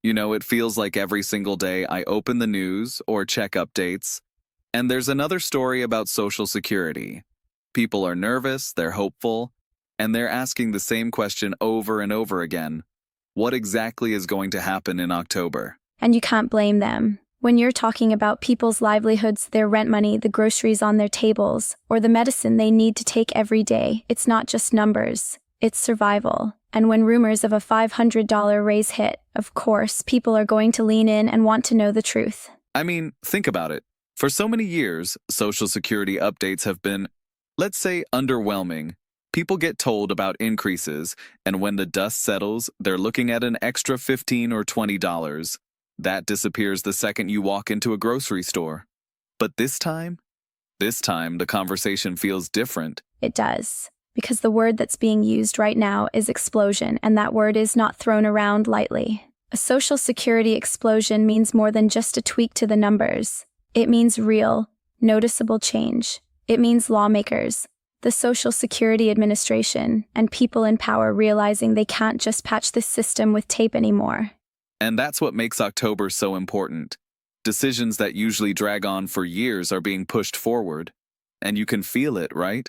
It feels like every single day I open the news or check updates, and there's another story about Social Security. People are nervous, they're hopeful, and they're asking the same question over and over again. What exactly is going to happen in October? And you can't blame them. When you're talking about people's livelihoods, their rent money, the groceries on their tables, or the medicine they need to take every day, it's not just numbers, it's survival. And when rumors of a $500 raise hit, of course, people are going to lean in and want to know the truth. I mean, think about it. For so many years, Social Security updates have been, let's say, underwhelming. People get told about increases, and when the dust settles, they're looking at an extra $15 or $20. That disappears the second you walk into a grocery store. But this time the conversation feels different. It does. Because the word that's being used right now is explosion, and that word is not thrown around lightly. A Social Security explosion means more than just a tweak to the numbers. It means real, noticeable change. It means lawmakers, the Social Security Administration, and people in power realizing they can't just patch this system with tape anymore. And that's what makes October so important. Decisions that usually drag on for years are being pushed forward. And you can feel it, right?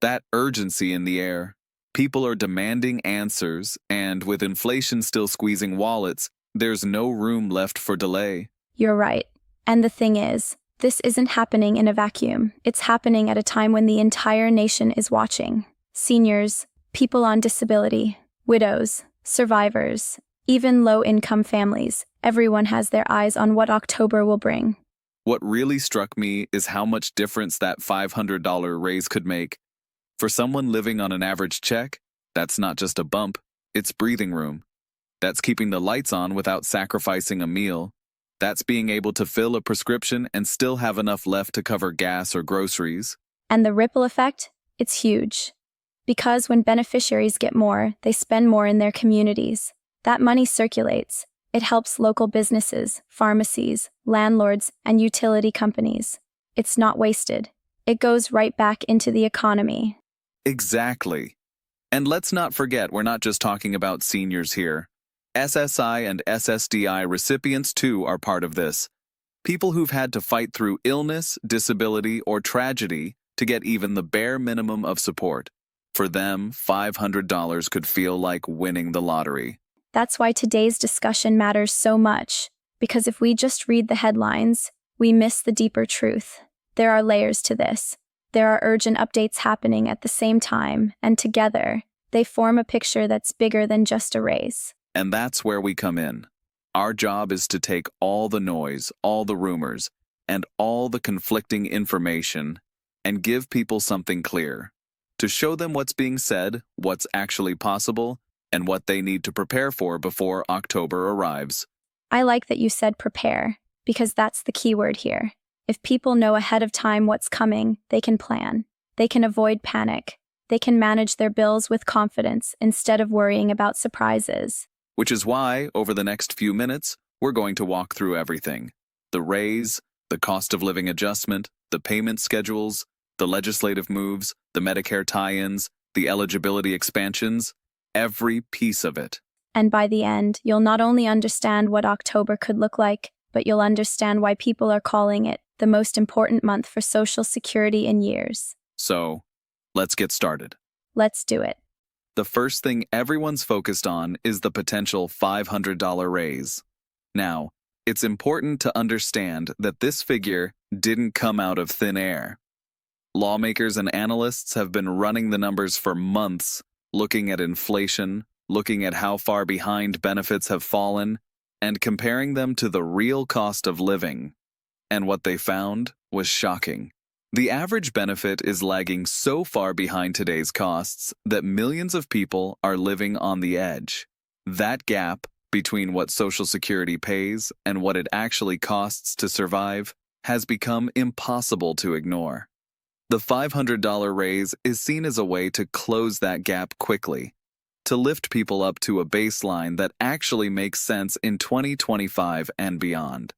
That urgency in the air. People are demanding answers, and with inflation still squeezing wallets, there's no room left for delay. You're right. And the thing is, this isn't happening in a vacuum. It's happening at a time when the entire nation is watching. Seniors, people on disability, widows, survivors, even low-income families, everyone has their eyes on what October will bring. What really struck me is how much difference that $500 raise could make. For someone living on an average check, that's not just a bump, it's breathing room. That's keeping the lights on without sacrificing a meal. That's being able to fill a prescription and still have enough left to cover gas or groceries. And the ripple effect? It's huge. Because when beneficiaries get more, they spend more in their communities. That money circulates. It helps local businesses, pharmacies, landlords, and utility companies. It's not wasted. It goes right back into the economy. Exactly. And let's not forget, we're not just talking about seniors here. SSI and SSDI recipients too are part of this. People who've had to fight through illness, disability, or tragedy to get even the bare minimum of support. For them, $500 could feel like winning the lottery. That's why today's discussion matters so much, because if we just read the headlines, we miss the deeper truth. There are layers to this. There are urgent updates happening at the same time, and together, they form a picture that's bigger than just a raise. And that's where we come in. Our job is to take all the noise, all the rumors, and all the conflicting information and give people something clear. To show them what's being said, what's actually possible, and what they need to prepare for before October arrives. I like that you said prepare, because that's the key word here. If people know ahead of time what's coming, they can plan. They can avoid panic. They can manage their bills with confidence instead of worrying about surprises. Which is why, over the next few minutes, we're going to walk through everything. The raise, the cost of living adjustment, the payment schedules, the legislative moves, the Medicare tie-ins, the eligibility expansions, every piece of it. And by the end, you'll not only understand what October could look like, but you'll understand why people are calling it the most important month for Social Security in years. So, let's get started. Let's do it. The first thing everyone's focused on is the potential $500 raise. Now, it's important to understand that this figure didn't come out of thin air. Lawmakers and analysts have been running the numbers for months, looking at inflation, looking at how far behind benefits have fallen, and comparing them to the real cost of living. And what they found was shocking. The average benefit is lagging so far behind today's costs that millions of people are living on the edge. That gap between what Social Security pays and what it actually costs to survive has become impossible to ignore. The $500 raise is seen as a way to close that gap quickly, to lift people up to a baseline that actually makes sense in 2025 and beyond.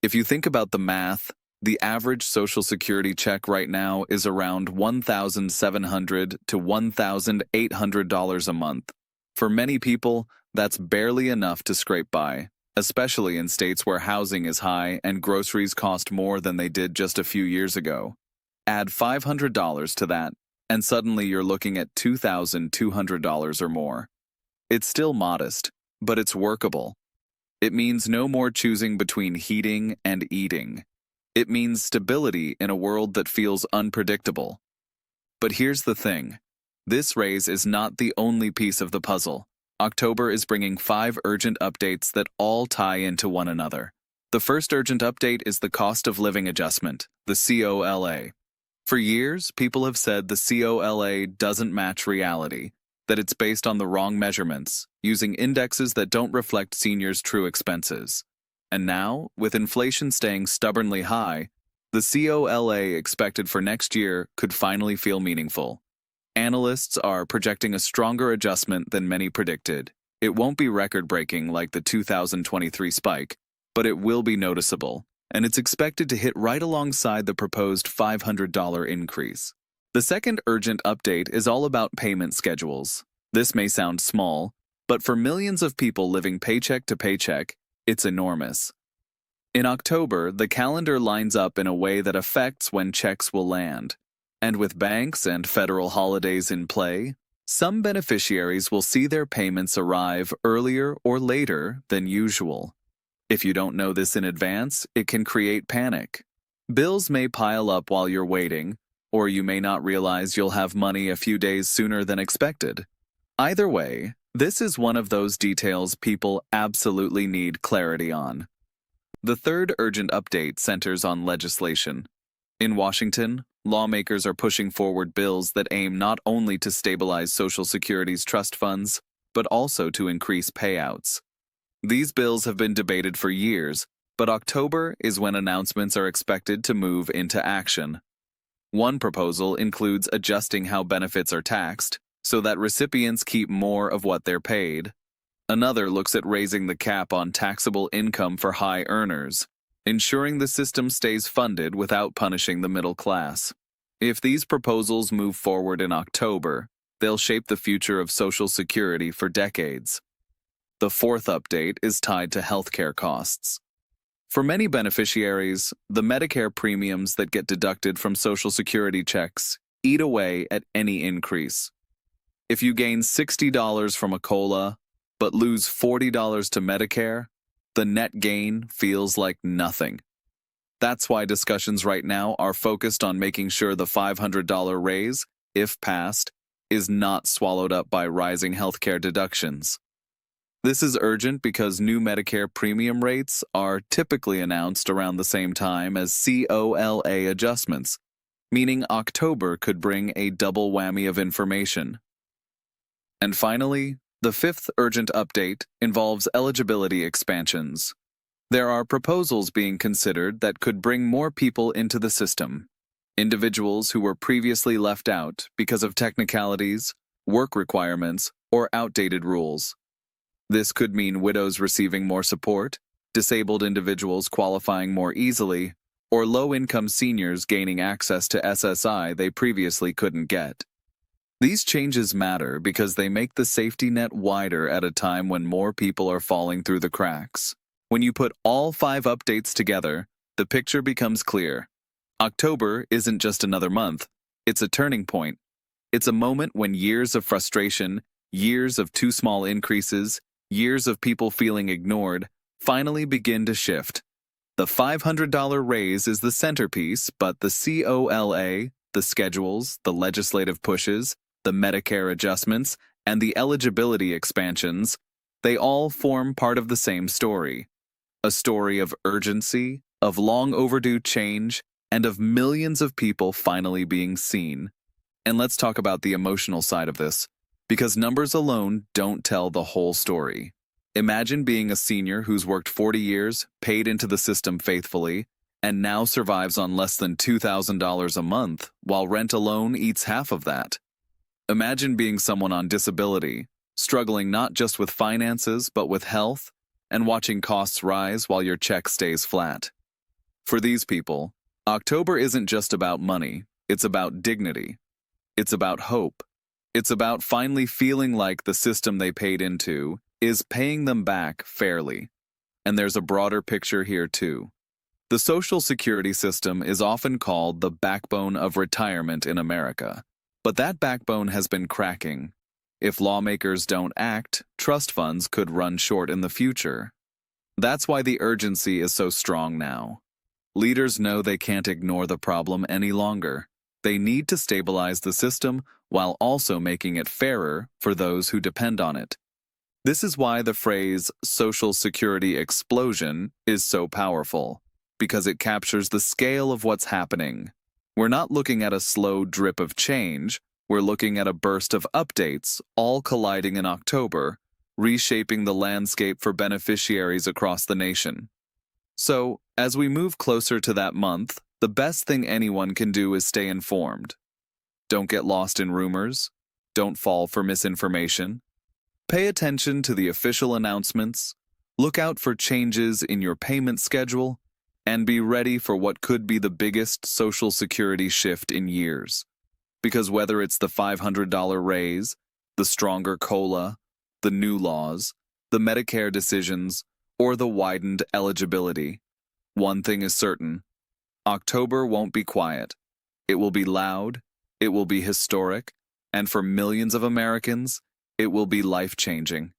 If you think about the math, the average Social Security check right now is around $1,700 to $1,800 a month. For many people, That's barely enough to scrape by, especially in states where housing is high and groceries cost more than they did just a few years ago. Add $500 to that, and suddenly you're looking at $2,200 or more. It's still modest, but it's workable. It means no more choosing between heating and eating. It means stability in a world that feels unpredictable. But here's the thing. This raise is not the only piece of the puzzle. October is bringing 5 urgent updates that all tie into one another. The first urgent update is the cost of living adjustment, the COLA. For years, people have said the COLA doesn't match reality, that it's based on the wrong measurements, using indexes that don't reflect seniors' true expenses. And now, with inflation staying stubbornly high, the COLA expected for next year could finally feel meaningful. Analysts are projecting a stronger adjustment than many predicted. It won't be record-breaking like the 2023 spike, but it will be noticeable, and it's expected to hit right alongside the proposed $500 increase. The second urgent update is all about payment schedules. This may sound small, but for millions of people living paycheck to paycheck, it's enormous. In October, the calendar lines up in a way that affects when checks will land. And with banks and federal holidays in play, some beneficiaries will see their payments arrive earlier or later than usual. If you don't know this in advance, it can create panic. Bills may pile up while you're waiting, or you may not realize you'll have money a few days sooner than expected. Either way, this is one of those details people absolutely need clarity on. The third urgent update centers on legislation. In Washington, lawmakers are pushing forward bills that aim not only to stabilize Social Security's trust funds, but also to increase payouts. These bills have been debated for years, but October is when announcements are expected to move into action. One proposal includes adjusting how benefits are taxed so that recipients keep more of what they're paid. Another looks at raising the cap on taxable income for high earners, ensuring the system stays funded without punishing the middle class. If these proposals move forward in October, they'll shape the future of Social Security for decades. The fourth update is tied to healthcare costs. For many beneficiaries, the Medicare premiums that get deducted from Social Security checks eat away at any increase. If you gain $60 from a COLA, but lose $40 to Medicare, the net gain feels like nothing. That's why discussions right now are focused on making sure the $500 raise, if passed, is not swallowed up by rising healthcare deductions. This is urgent because new Medicare premium rates are typically announced around the same time as COLA adjustments, meaning October could bring a double whammy of information. And finally, the fifth urgent update involves eligibility expansions. There are proposals being considered that could bring more people into the system. Individuals who were previously left out because of technicalities, work requirements, or outdated rules. This could mean widows receiving more support, disabled individuals qualifying more easily, or low-income seniors gaining access to SSI they previously couldn't get. These changes matter because they make the safety net wider at a time when more people are falling through the cracks. When you put all 5 updates together, the picture becomes clear. October isn't just another month, it's a turning point. It's a moment when years of frustration, years of too small increases, years of people feeling ignored, finally begin to shift. The $500 raise is the centerpiece, but the COLA, the schedules, the legislative pushes, the Medicare adjustments, and the eligibility expansions, they all form part of the same story. A story of urgency, of long overdue change, and of millions of people finally being seen. And let's talk about the emotional side of this, because numbers alone don't tell the whole story. Imagine being a senior who's worked 40 years, paid into the system faithfully, and now survives on less than $2,000 a month, while rent alone eats half of that. Imagine being someone on disability, struggling not just with finances but with health, and watching costs rise while your check stays flat. For these people, October isn't just about money, it's about dignity. It's about hope. It's about finally feeling like the system they paid into is paying them back fairly. And there's a broader picture here too. The Social Security system is often called the backbone of retirement in America. But that backbone has been cracking. If lawmakers don't act, trust funds could run short in the future. That's why the urgency is so strong now. Leaders know they can't ignore the problem any longer. They need to stabilize the system while also making it fairer for those who depend on it. This is why the phrase Social Security explosion is so powerful, because it captures the scale of what's happening. We're not looking at a slow drip of change, we're looking at a burst of updates, all colliding in October, reshaping the landscape for beneficiaries across the nation. So, as we move closer to that month, the best thing anyone can do is stay informed. Don't get lost in rumors. Don't fall for misinformation. Pay attention to the official announcements. Look out for changes in your payment schedule. And be ready for what could be the biggest Social Security shift in years. Because whether it's the $500 raise, the stronger COLA, the new laws, the Medicare decisions, or the widened eligibility, one thing is certain: October won't be quiet. It will be loud, it will be historic, and for millions of Americans, it will be life-changing.